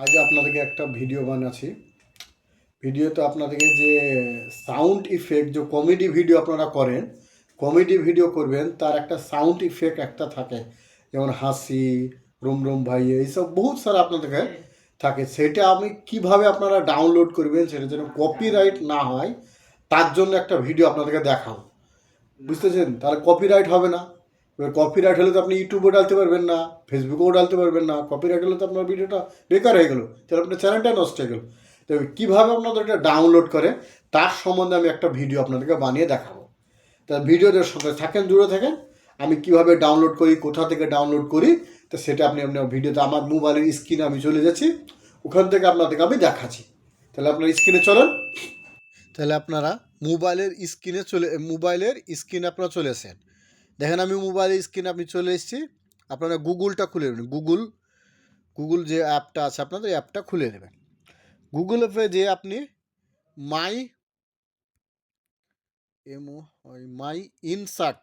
আজ আপনাদেরকে একটা ভিডিও বানাচ্ছি। ভিডিওতে আপনাদেরকে যে সাউন্ড ইফেক্ট, যে কমেডি ভিডিও আপনারা করেন, কমেডি ভিডিও করবেন, তার একটা সাউন্ড ইফেক্ট একটা থাকে, যেমন হাসি, রুম রুম ভাই, এইসব বহুত সারা আপনাদেরকে থাকে। সেটা আমি কিভাবে আপনারা ডাউনলোড করবেন, সেটা যেন কপিরাইট না হয়, তার জন্য একটা ভিডিও আপনাদেরকে দেখাও। বুঝতেছেন? তাহলে কপিরাইট হবে না। এবার কপিরাইট হলে তো আপনি ইউটিউবেও ডালতে পারবেন না, ফেসবুকেও ডালতে পারবেন না। কপিরাইট হলে তো আপনার ভিডিওটা বেকার হয়ে গেল, তাহলে আপনার চ্যানেলটা নষ্ট হয়ে গেল। তো কীভাবে আপনাদের এটা ডাউনলোড করে তার সম্বন্ধে আমি একটা ভিডিও আপনাদেরকে বানিয়ে দেখাবো। তা ভিডিওদের সঙ্গে থাকেন, জুড়ে থাকেন। আমি কিভাবে ডাউনলোড করি, কোথা থেকে ডাউনলোড করি, তো সেটা আপনি আপনার ভিডিওতে আমার মোবাইলের স্ক্রিনে আমি চলে যাচ্ছি, ওখান থেকে আপনাদেরকে আমি দেখাচ্ছি। তাহলে আপনার স্ক্রিনে চলেন। তাহলে আপনারা মোবাইলের স্ক্রিনে আপনারা চলে আসেন। দেখেন আমি মোবাইলের স্ক্রিনে আপনি চলে এসেছি। আপনারা গুগলটা খুলে নেবেন। গুগল যে অ্যাপটা আছে আপনাদের, অ্যাপটা খুলে নেবেন। গুগল অ্যাপে যে আপনি মাই মাই ইনসার্ট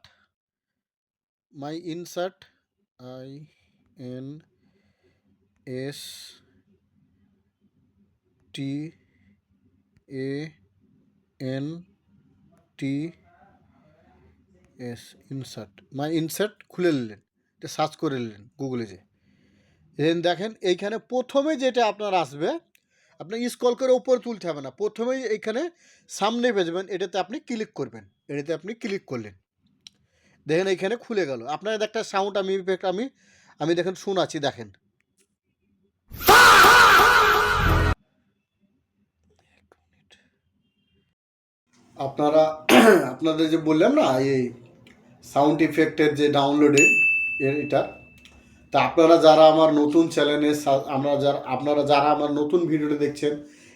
ইনসার্ট খুলে নিলেন, এটা সার্চ করে নিলেন গুগলে। দেখেন এইখানে প্রথমে যেটা আপনার আসবে, আপনার স্ক্রল করে উপরে তুলতে হবে না, প্রথমেই এইখানে সামনে পেজবেন, এটাতে আপনি ক্লিক করবেন। এটাতে আপনি ক্লিক করলেন, দেখেন এইখানে খুলে গেল। আপনার একটা সাউন্ড আমি দেখেন শোনাচ্ছি, দেখেন। আপনাদের যে বললাম না, এই সাউন্ড ইফেক্টের যে ডাউনলোডের এটা, তা আপনারা যারা আমার নতুন চ্যানেলে আপনারা যারা আমার নতুন ভিডিওটা দেখছেন,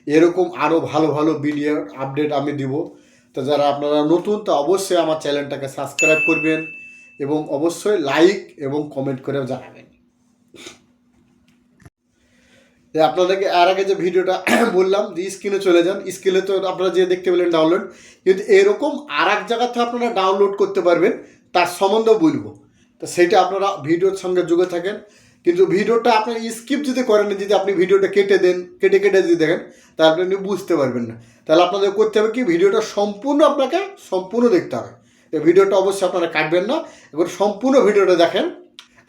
এরকম আরও ভালো ভালো ভিডিও আপডেট আমি দিব। তো যারা আপনারা নতুন, তা অবশ্যই আমার চ্যানেলটাকে সাবস্ক্রাইব করবেন এবং অবশ্যই লাইক এবং কমেন্ট করে জানাবেন। আপনাদেরকে আর আগে যে ভিডিওটা বললাম যে স্ক্রিনে চলে যান, স্ক্রিনে তো আপনারা যে দেখতে পেলেন ডাউনলোড, কিন্তু এরকম আর এক জায়গাতে আপনারা ডাউনলোড করতে পারবেন, তার সম্বন্ধেও বলবো। তো সেটা আপনারা ভিডিওর সঙ্গে যুগে থাকেন। কিন্তু ভিডিওটা আপনার স্কিপ যদি করেন, যদি আপনি ভিডিওটা কেটে যদি দেখেন, তাহলে আপনি বুঝতে পারবেন না। তাহলে আপনাদের করতে হবে কি, ভিডিওটা সম্পূর্ণ দেখতে হবে। এই ভিডিওটা অবশ্যই আপনারা কাটবেন না, এবার সম্পূর্ণ ভিডিওটা দেখেন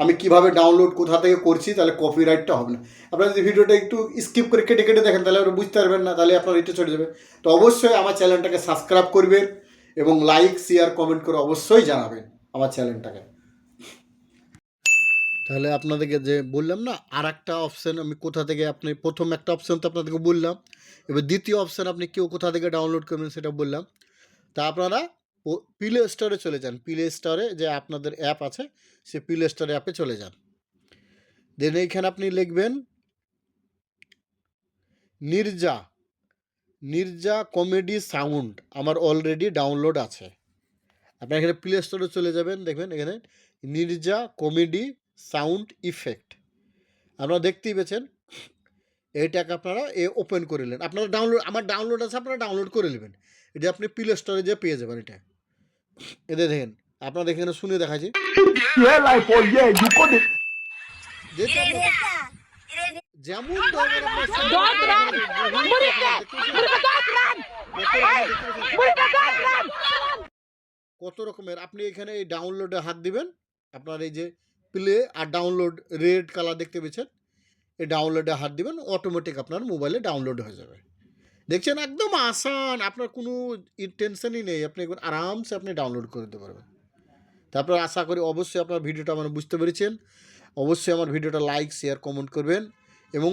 আমি কিভাবে ডাউনলোড কোথা থেকে করছি, তাহলে কপিরাইটটা হবে না। আপনারা যদি ভিডিওটা একটু স্কিপ করে কেটে দেখেন, তাহলে আপনি বুঝতে পারবেন না, তাহলে আপনার এটা চলে যাবে। তো অবশ্যই আমার চ্যানেলটাকে সাবস্ক্রাইব করবেন এবং লাইক শেয়ার কমেন্ট করে অবশ্যই জানাবেন আমার চ্যানেলটাকে। তাহলে আপনাদেরকে যে বললাম না, আর একটা অপশান আমি কোথা থেকে, আপনি প্রথম একটা অপশান তো আপনাদেরকে বললাম, এবার দ্বিতীয় অপশান আপনি কোথা থেকে ডাউনলোড করবেন সেটা বললাম। তা আপনারা প্লে স্টোরে চলে যান। প্লে স্টোরে যে আপনাদের অ্যাপ আছে, সে প্লে স্টোরে অ্যাপে চলে যান। দেন এইখানে আপনি লিখবেন নির্জা কমেডি সাউন্ড। আমার অলরেডি ডাউনলোড আছে। আপনি এখানে প্লে স্টোরে চলে যাবেন, দেখবেন এখানে নির্জা কমেডি সাউন্ড ইফেক্ট আপনারা দেখতেই পেয়েছেন। এইটাকে আপনারা ওপেন করে নেন। আপনারা আমার ডাউনলোড আছে, আপনারা ডাউনলোড করে নেবেন। এটা আপনি প্লে স্টোরে যে পেয়ে যাবেন। এটা এদের দেখেন, আপনারা এখানে শুনে দেখাচ্ছি। যেমন কত রকমের, আপনি এখানে এই ডাউনলোডে হাত দিবেন, আপনার এই যে প্লে আর ডাউনলোড রেড কালার দেখতে পেয়েছেন, এই ডাউনলোডে হাত দিবেন, অটোমেটিক আপনার মোবাইলে ডাউনলোড হয়ে যাবে। দেখছেন, একদম আসান, আপনার কোনো টেনশনই নেই, আপনি একবার আরামসে আপনি ডাউনলোড করে দিতে পারবেন। তারপর আশা করি অবশ্যই আপনার ভিডিওটা মানে বুঝতে পেরেছেন। অবশ্যই আমার ভিডিওটা লাইক শেয়ার কমেন্ট করবেন এবং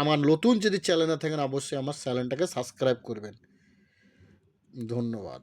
আমার নতুন যদি চ্যানেলে থাকেন, অবশ্যই আমার চ্যানেলটাকে সাবস্ক্রাইব করবেন। ধন্যবাদ।